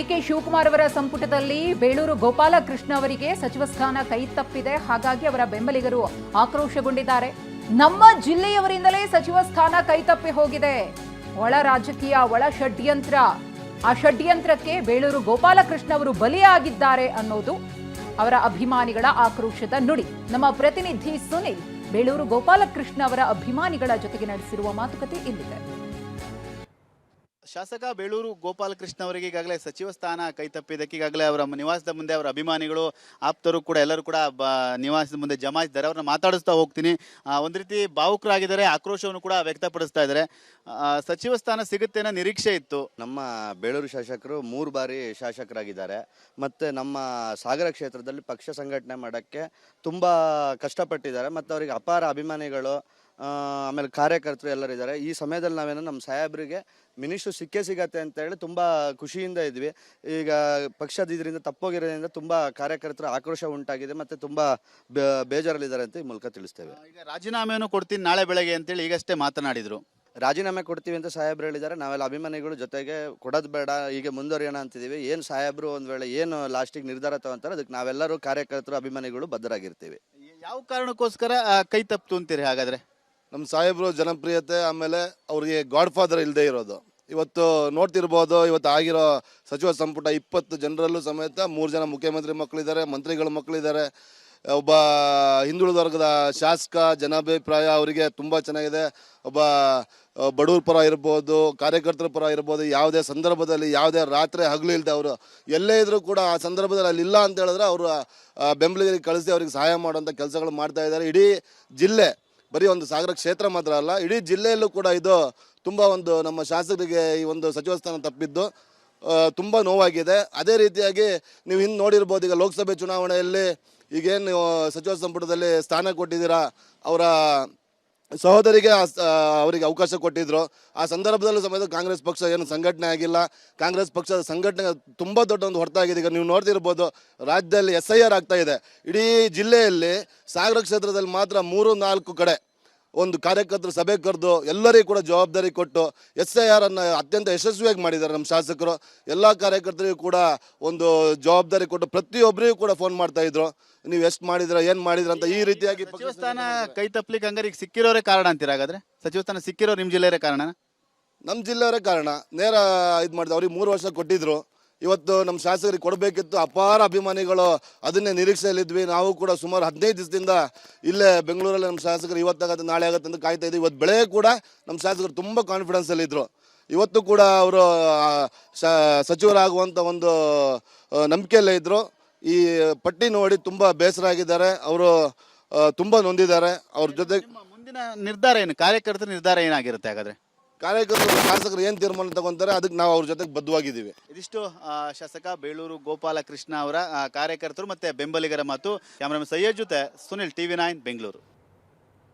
DK Shivakumar ಅವರ ಸಂಪುಟದಲ್ಲಿ ಬೇಳೂರು ಗೋಪಾಲಕೃಷ್ಣ ಅವರಿಗೆ ಸಚಿವ ಸ್ಥಾನ ಕೈ ತಪ್ಪಿದೆ. ಹಾಗಾಗಿ ಅವರ ಬೆಂಬಲಿಗರು ಆಕ್ರೋಶಗೊಂಡಿದ್ದಾರೆ. ನಮ್ಮ ಜಿಲ್ಲೆಯವರಿಂದಲೇ ಸಚಿವ ಸ್ಥಾನ ಕೈ ತಪ್ಪಿ ಹೋಗಿದೆ. ಒಳ ರಾಜಕೀಯ, ಒಳ ಷಡ್ಯಂತ್ರ. ಆ ಷಡ್ಯಂತ್ರಕ್ಕೆ ಬೇಳೂರು ಗೋಪಾಲಕೃಷ್ಣ ಅವರು ಬಲಿಯಾಗಿದ್ದಾರೆ ಅನ್ನೋದು ಅವರ ಅಭಿಮಾನಿಗಳ ಆಕ್ರೋಶದ ನುಡಿ. ನಮ್ಮ ಪ್ರತಿನಿಧಿ ಸುನಿಲ್ ಬೇಳೂರು ಗೋಪಾಲಕೃಷ್ಣ ಅವರ ಅಭಿಮಾನಿಗಳ ಜೊತೆಗೆ ನಡೆಸಿರುವ ಮಾತುಕತೆ ಇಲ್ಲಿದೆ. ಶಾಸಕ ಬೇಳೂರು ಗೋಪಾಲಕೃಷ್ಣ ಅವರಿಗೆ ಈಗಾಗಲೇ ಸಚಿವ ಸ್ಥಾನ ಕೈತಪ್ಪಿದ್ದಕ್ಕೆ ಈಗಾಗಲೇ ಅವರ ನಿವಾಸದ ಮುಂದೆ ಅವರ ಅಭಿಮಾನಿಗಳು, ಆಪ್ತರು ಕೂಡ ಎಲ್ಲರೂ ಕೂಡ ನಿವಾಸದ ಮುಂದೆ ಜಮಾಯಿಸಿದ್ದಾರೆ. ಅವ್ರನ್ನ ಮಾತಾಡಿಸ್ತಾ ಹೋಗ್ತೀನಿ. ಒಂದು ರೀತಿ ಭಾವುಕರಾಗಿದ್ದಾರೆ, ಆಕ್ರೋಶವನ್ನು ಕೂಡ ವ್ಯಕ್ತಪಡಿಸ್ತಾ ಇದ್ದಾರೆ. ಸಚಿವ ಸ್ಥಾನ ಸಿಗುತ್ತೆ ಅನ್ನೋ ನಿರೀಕ್ಷೆ ಇತ್ತು. ನಮ್ಮ ಬೇಳೂರು ಶಾಸಕರು 3 ಬಾರಿ ಶಾಸಕರಾಗಿದ್ದಾರೆ. ಮತ್ತು ನಮ್ಮ ಸಾಗರ ಕ್ಷೇತ್ರದಲ್ಲಿ ಪಕ್ಷ ಸಂಘಟನೆ ಮಾಡೋಕ್ಕೆ ತುಂಬ ಕಷ್ಟಪಟ್ಟಿದ್ದಾರೆ. ಮತ್ತು ಅವರಿಗೆ ಅಪಾರ ಅಭಿಮಾನಿಗಳು, ಆಮೇಲೆ ಕಾರ್ಯಕರ್ತರು ಎಲ್ಲರಿದ್ದಾರೆ. ಈ ಸಮಯದಲ್ಲಿ ನಾವೇನೋ ನಮ್ಮ ಸಾಹೇಬರಿಗೆ ಮಿನಿಸ್ಟ್ರು ಸಿಗತ್ತೆ ಅಂತ ಹೇಳಿ ತುಂಬ ಖುಷಿಯಿಂದ ಇದ್ವಿ. ಈಗ ಪಕ್ಷದ ಇದರಿಂದ ತಪ್ಪೋಗಿರೋದ್ರಿಂದ ತುಂಬ ಕಾರ್ಯಕರ್ತರ ಆಕ್ರೋಶ ಉಂಟಾಗಿದೆ ಮತ್ತು ತುಂಬ ಬೇಜಾರಲ್ಲಿದ್ದಾರೆ ಅಂತ ಈ ಮೂಲಕ ತಿಳಿಸ್ತೇವೆ. ಈಗ ರಾಜೀನಾಮೆಯನ್ನು ಕೊಡ್ತೀನಿ ನಾಳೆ ಬೆಳಗ್ಗೆ ಅಂತೇಳಿ ಈಗಷ್ಟೇ ಮಾತನಾಡಿದರು. ರಾಜೀನಾಮೆ ಕೊಡ್ತೀವಿ ಅಂತ ಸಾಹೇಬ್ರು ಹೇಳಿದ್ದಾರೆ. ನಾವೆಲ್ಲ ಅಭಿಮಾನಿಗಳು ಜೊತೆಗೆ ಕೊಡೋದು ಬೇಡ, ಹೀಗೆ ಮುಂದುವರಿಯೋಣ ಅಂತಿದ್ದೀವಿ. ಏನು ಸಾಹೇಬ್ರು ಒಂದು ವೇಳೆ ಏನು ಲಾಸ್ಟಿಗೆ ನಿರ್ಧಾರ ತಗೊಂತಾರೆ ಅದಕ್ಕೆ ನಾವೆಲ್ಲರೂ ಕಾರ್ಯಕರ್ತರು ಅಭಿಮಾನಿಗಳು ಬದ್ಧರಾಗಿರ್ತೀವಿ. ಯಾವ ಕಾರಣಕ್ಕೋಸ್ಕರ ಕೈ ತಪ್ಪಿತು ಅಂತೀರಿ ಹಾಗಾದರೆ? ನಮ್ಮ ಸಾಹೇಬರು ಜನಪ್ರಿಯತೆ, ಆಮೇಲೆ ಅವ್ರಿಗೆ ಗಾಡ್ ಫಾದರ್ ಇಲ್ಲದೆ ಇರೋದು. ಇವತ್ತು ನೋಡ್ತಿರ್ಬೋದು, ಇವತ್ತು ಆಗಿರೋ ಸಚಿವ ಸಂಪುಟ 20 ಜನರಲ್ಲೂ ಸಮೇತ 3 ಜನ ಮುಖ್ಯಮಂತ್ರಿ ಮಕ್ಕಳಿದ್ದಾರೆ, ಮಂತ್ರಿಗಳ ಮಕ್ಕಳಿದ್ದಾರೆ. ಒಬ್ಬ ಹಿಂದುಳಿದ ವರ್ಗದ ಶಾಸಕ, ಜನಾಭಿಪ್ರಾಯ ಅವರಿಗೆ ತುಂಬ ಚೆನ್ನಾಗಿದೆ. ಒಬ್ಬ ಬಡವ್ರ ಪರ ಇರ್ಬೋದು, ಕಾರ್ಯಕರ್ತರ ಪರ ಇರ್ಬೋದು, ಯಾವುದೇ ಸಂದರ್ಭದಲ್ಲಿ ಯಾವುದೇ ರಾತ್ರಿ ಹಗಲು ಇಲ್ಲದೆ ಅವರು ಎಲ್ಲೇ ಇದ್ರೂ ಕೂಡ ಆ ಸಂದರ್ಭದಲ್ಲಿ ಅಲ್ಲಿ ಇಲ್ಲ ಅಂತ ಹೇಳಿದ್ರೆ ಅವರು ಬೆಂಬಲಿಗರಿಗೆ ಕಳಿಸಿ ಅವ್ರಿಗೆ ಸಹಾಯ ಮಾಡುವಂಥ ಕೆಲಸಗಳು ಮಾಡ್ತಾ ಇದ್ದಾರೆ. ಇಡೀ ಜಿಲ್ಲೆ, ಬರೀ ಒಂದು ಸಾಗರ ಕ್ಷೇತ್ರ ಮಾತ್ರ ಅಲ್ಲ, ಇಡೀ ಜಿಲ್ಲೆಯಲ್ಲೂ ಕೂಡ ಇದು ತುಂಬ ಒಂದು ನಮ್ಮ ಶಾಸಕರಿಗೆ ಈ ಒಂದು ಸಚಿವ ಸ್ಥಾನ ತಪ್ಪಿದ್ದು ತುಂಬ ನೋವಾಗಿದೆ. ಅದೇ ರೀತಿಯಾಗಿ ನೀವು ಹಿಂದೆ ನೋಡಿರ್ಬೋದು, ಈಗ ಲೋಕಸಭೆ ಚುನಾವಣೆಯಲ್ಲಿ ಈಗೇನು ಸಚಿವ ಸಂಪುಟದಲ್ಲಿ ಸ್ಥಾನ ಕೊಟ್ಟಿದ್ದೀರಾ, ಅವರ ಸಹೋದರಿಗೆ ಅವರಿಗೆ ಅವಕಾಶ ಕೊಟ್ಟಿದ್ರು. ಆ ಸಂದರ್ಭದಲ್ಲೂ ಸಮೇತ ಕಾಂಗ್ರೆಸ್ ಪಕ್ಷ ಏನು ಸಂಘಟನೆ ಆಗಿಲ್ಲ. ಕಾಂಗ್ರೆಸ್ ಪಕ್ಷದ ಸಂಘಟನೆ ತುಂಬ ದೊಡ್ಡ ಒಂದು ಹೊರತಾಗಿದೆ. ಈಗ ನೀವು ನೋಡ್ತಿರ್ಬೋದು, ರಾಜ್ಯದಲ್ಲಿ SIR ಆಗ್ತಾ ಇದೆ. ಇಡೀ ಜಿಲ್ಲೆಯಲ್ಲಿ ಸಾಗರ ಕ್ಷೇತ್ರದಲ್ಲಿ ಮಾತ್ರ 3-4 ಕಡೆ ಒಂದು ಕಾರ್ಯಕರ್ತರು ಸಭೆ ಕರೆದು ಎಲ್ಲರಿಗೂ ಕೂಡ ಜವಾಬ್ದಾರಿ ಕೊಟ್ಟು SIR ಅನ್ನು ಅತ್ಯಂತ ಯಶಸ್ವಿಯಾಗಿ ಮಾಡಿದ್ದಾರೆ ನಮ್ಮ ಶಾಸಕರು. ಎಲ್ಲ ಕಾರ್ಯಕರ್ತರಿಗೂ ಕೂಡ ಒಂದು ಜವಾಬ್ದಾರಿ ಕೊಟ್ಟು ಪ್ರತಿಯೊಬ್ಬರಿಗೂ ಕೂಡ ಫೋನ್ ಮಾಡ್ತಾ ಇದ್ರು, ನೀವು ಎಷ್ಟು ಮಾಡಿದ್ರ, ಏನು ಮಾಡಿದ್ರ ಅಂತ. ಈ ರೀತಿಯಾಗಿ ಸಚಿವ ಸ್ಥಾನ ಕೈ ತಪ್ಪಲಿಕ್ಕೆ ಹಂಗಾರೆ ಈಗ ಸಿಕ್ಕಿರೋರೇ ಕಾರಣ ಅಂತೀರ ಹಾಗಾದ್ರೆ? ಸಚಿವ ಸ್ಥಾನ ಸಿಕ್ಕಿರೋ ನಿಮ್ಮ ಜಿಲ್ಲೆಯವರೇ ಕಾರಣ? ನಮ್ಮ ಜಿಲ್ಲೆಯವರೇ ಕಾರಣ. ನೇರ ಇದು ಮಾಡಿದ್ರು. ಅವ್ರಿಗೆ 3 ವರ್ಷ ಕೊಟ್ಟಿದ್ರು. ಇವತ್ತು ನಮ್ಮ ಶಾಸಕರಿಗೆ ಕೊಡಬೇಕಿತ್ತು. ಅಪಾರ ಅಭಿಮಾನಿಗಳು ಅದನ್ನೇ ನಿರೀಕ್ಷೆಯಲ್ಲಿದ್ವಿ. ನಾವು ಕೂಡ ಸುಮಾರು 15 ದಿವಸದಿಂದ ಇಲ್ಲೇ ಬೆಂಗಳೂರಲ್ಲಿ ನಮ್ಮ ಶಾಸಕರು ಇವತ್ತಾಗತ್ತೆ ನಾಳೆ ಆಗುತ್ತೆ ಅಂತ ಕಾಯ್ತಾ ಇದ್ವಿ. ಇವತ್ತು ಬೆಳಗ್ಗೆ ಕೂಡ ನಮ್ಮ ಶಾಸಕರು ತುಂಬ ಕಾನ್ಫಿಡೆನ್ಸಲ್ಲಿದ್ದರು. ಇವತ್ತು ಕೂಡ ಅವರು ಸಚಿವರಾಗುವಂಥ ಒಂದು ನಂಬಿಕೆಯಲ್ಲೇ ಇದ್ದರು. ಈ ಪಟ್ಟಿ ನೋಡಿ ತುಂಬ ಬೇಸರ ಆಗಿದ್ದಾರೆ. ಅವರು ತುಂಬ ನೊಂದಿದ್ದಾರೆ. ಅವ್ರ ಜೊತೆಗೆ ಮುಂದಿನ ನಿರ್ಧಾರ ಏನು, ಕಾರ್ಯಕರ್ತರ ನಿರ್ಧಾರ ಏನಾಗಿರುತ್ತೆ ಹಾಗಾದ್ರೆ? ಕಾರ್ಯಕರ್ತರು ಶಾಸಕರು ಏನು ತೀರ್ಮಾನ ತಗೊಂತಾರೆ ಅದಕ್ಕೆ ನಾವು ಅವ್ರ ಜೊತೆಗೆ ಬದ್ಧವಾಗಿದ್ದೀವಿ. ಇದಿಷ್ಟು ಶಾಸಕ ಬೇಳೂರು ಗೋಪಾಲಕೃಷ್ಣ ಅವರ ಕಾರ್ಯಕರ್ತರು ಮತ್ತೆ ಬೆಂಬಲಿಗರ ಮಾತು. ಕ್ಯಾಮರಾಮನ್ ಸಯ್ಯದ್ ಜೊತೆ ಸುನಿಲ್, TV9 ಬೆಂಗಳೂರು.